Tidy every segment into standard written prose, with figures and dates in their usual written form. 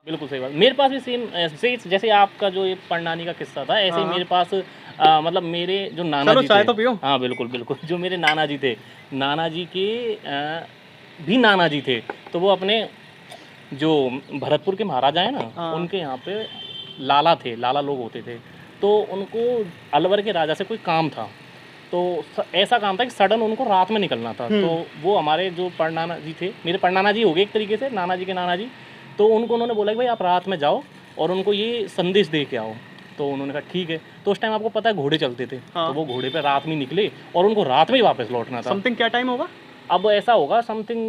बिल्कुल सही बात। मेरे पास भी सेम ऐसे जैसे आपका जो ये परनानी का किस्सा था, ऐसे ही हाँ, मेरे पास मतलब मेरे जो नाना चलो जी चाय थे। तो पियो। हाँ, बिल्कुल, बिल्कुल। जो मेरे नाना जी थे, नाना जी के भी नाना जी थे, तो वो अपने जो भरतपुर के महाराजा हैं ना, हाँ, उनके यहाँ पे लाला थे, लाला लोग होते थे। तो उनको अलवर के राजा से कोई काम था। तो ऐसा काम था कि सडन उनको रात में निकलना था। तो हुँ, वो हमारे जो परनाना जी थे, मेरे परनाना जी हो गए एक तरीके से, नाना जी के नाना जी। तो उनको उन्होंने बोला कि भाई आप रात में जाओ और उनको ये संदेश दे के आओ। तो उन्होंने कहा ठीक है। तो उस टाइम आपको पता है घोड़े चलते थे, तो हाँ। वो घोड़े पे रात में निकले और उनको रात में ही वापस लौटना था। समथिंग क्या टाइम होगा? अब ऐसा होगा समथिंग,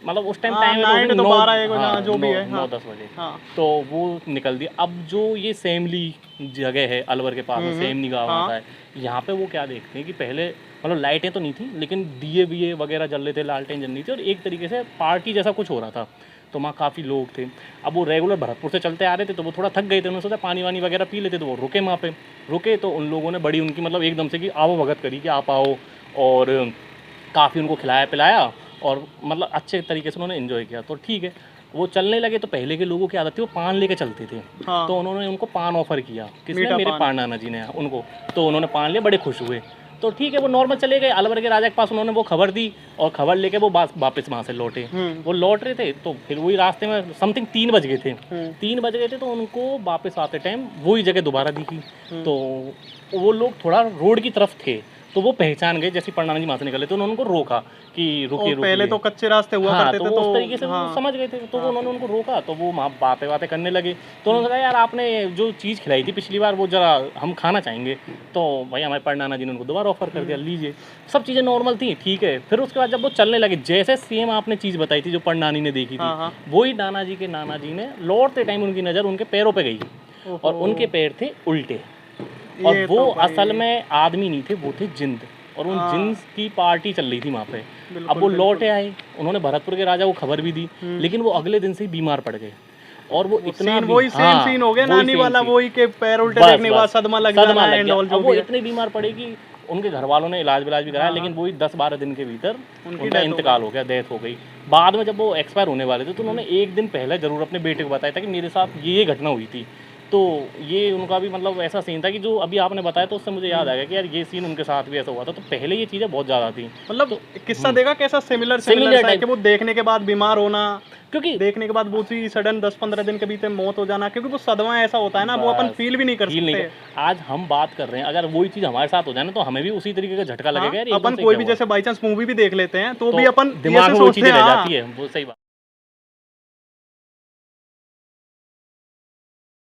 मतलब उस टाइम हाँ, टाइम है तो नाइट होगी तो 9, 12-1 बजे, हाँ, हाँ, जो भी 9 है। हाँ, 9-10 बजे। हाँ। तो वो निकल दिया। अब जो ये सेमली जगह है अलवर के पास में, सेमनी गाँव आता हाँ, है, यहाँ पे वो क्या देखते हैं कि पहले मतलब लाइटें तो नहीं थी, लेकिन दिए विए वगैरह जल रहे थे, लालटेन जल रही थी और एक तरीके से पार्टी जैसा कुछ हो रहा था। तो वहाँ काफ़ी लोग थे। अब वो रेगुलर भरतपुर से चलते आ रहे थे, तो वो थोड़ा थक गए थे। उन्होंने सोचा पानी वानी वगैरह पी लेते, तो वो रुके वहाँ पे। रुके तो उन लोगों ने बड़ी उनकी मतलब एकदम से कि आओ भगत करी कि आप आओ, और काफ़ी उनको खिलाया पिलाया और मतलब अच्छे तरीके से उन्होंने एंजॉय किया। तो ठीक है, वो चलने लगे। तो पहले के लोगों की आदत थी वो पान लेके चलते थे। हाँ, तो उन्होंने उनको पान ऑफर किया, किसने? मीठा मेरे पान। पान जी ने उनको। तो उन्होंने पान लिया, बड़े खुश हुए। तो ठीक है, वो नॉर्मल चले गए अलवर के राजा के पास। उन्होंने वो खबर दी और खबर लेके वो वापस वहाँ से लौटे। हुँ, वो लौट रहे थे तो फिर वही रास्ते में समथिंग 3 बज गए थे। हुँ, 3 बज गए थे तो उनको वापस आते टाइम वही जगह दोबारा दिखी। हुँ। तो वो लोग थोड़ा रोड की तरफ थे, तो वो पहचान गए। जैसे परनाना जी वहाँ से निकले तो उन्होंने उनको रोका कि और रुकिए पहले रुकिए। तो कच्चे रास्ते हुआ हाँ, करते तो थे, वो तो उस तरीके से वो हाँ, समझ गए थे। तो वो हाँ। उन्होंने उनको रोका, तो वो वहाँ बातें बातें करने लगे। तो उन्होंने कहा यार आपने जो चीज़ खिलाई थी पिछली बार वो ज़रा हम खाना चाहेंगे। तो भाई हमारे परनाना जी ने उनको दोबारा ऑफर कर दिया, लीजिए। सब चीज़ें नॉर्मल थी, ठीक है। फिर उसके बाद जब वो चलने लगे, जैसे सेम आपने चीज़ बताई थी जो परनानी ने देखी थी, हाँ, हाँ। वही नाना जी के नाना जी ने लौटते टाइम उनकी नज़र उनके पैरों पे गई और उनके ओहो! पैर थे उल्टे। और ये वो तो असल भाई में आदमी नहीं थे, वो थे जिंद। और उन हाँ, जिन्स की पार्टी चल रही थी वहाँ पे। अब बिल्कुल, वो बिल्कुल। लौटे आए, उन्होंने भरतपुर के राजा को खबर भी दी, हुँ। लेकिन वो अगले दिन से ही बीमार पड़ गए। और वो वो इतना सीन भी, वही सेम हाँ, सीन हो गया वही नानी सेम वाला, चीज। वही के पैर उल्टे बस देखने के बाद बस सदमा लग सदमा जाना लग एंड गया। ऑल अब जो वो भी है। इतने बीमार पड़े कि उनके घर वालों ने इलाज विलाज भी कराया, हाँ, हाँ। लेकिन वही 10-12 दिन के भीतर उनकी उनका डेथ हो इंतकाल गई। हो गया, डेथ हो गई। बाद में जब वो एक्सपायर होने वाले थे तो उन्होंने एक दिन पहले जरूर अपने बेटे को बताया था कि मेरे साथ ये घटना हुई थी। तो ये उनका भी मतलब ऐसा सीन था कि जो अभी आपने बताया तो उससे मुझे याद आ हुँ। गया कि यार ये सीन उनके साथ भी ऐसा हुआ था। तो पहले ये चीज़ें बहुत ज़्यादा थी। मतलब तो किस्सा देखा कैसा सिमिलर सिमिलर सिमिलर सा है टाइप, कि वो देखने के बाद बीमार होना, क्योंकि देखने के बाद वो चीज़ सडन 10-15 दिन के भीतर मौत हो जाना, क्योंकि वो सदमा ऐसा होता है ना, वो अपन बस फ़ील भी नहीं कर फील नहीं सकते। कर, आज हम बात कर रहे हैं, अगर वही चीज़ हमारे साथ हो जाए ना तो हमें भी उसी तरीके का झटका हाँ, लगेगा यार एकदम अपन से कोई क्या भी हुआ। जैसे बाई चांस मूवी भी देख लेते हैं, तो तो भी अपन ये दिमाग ऐसे में वही सोचते चीज़ें हैं रह हाँ। जाती है, वो सही बात।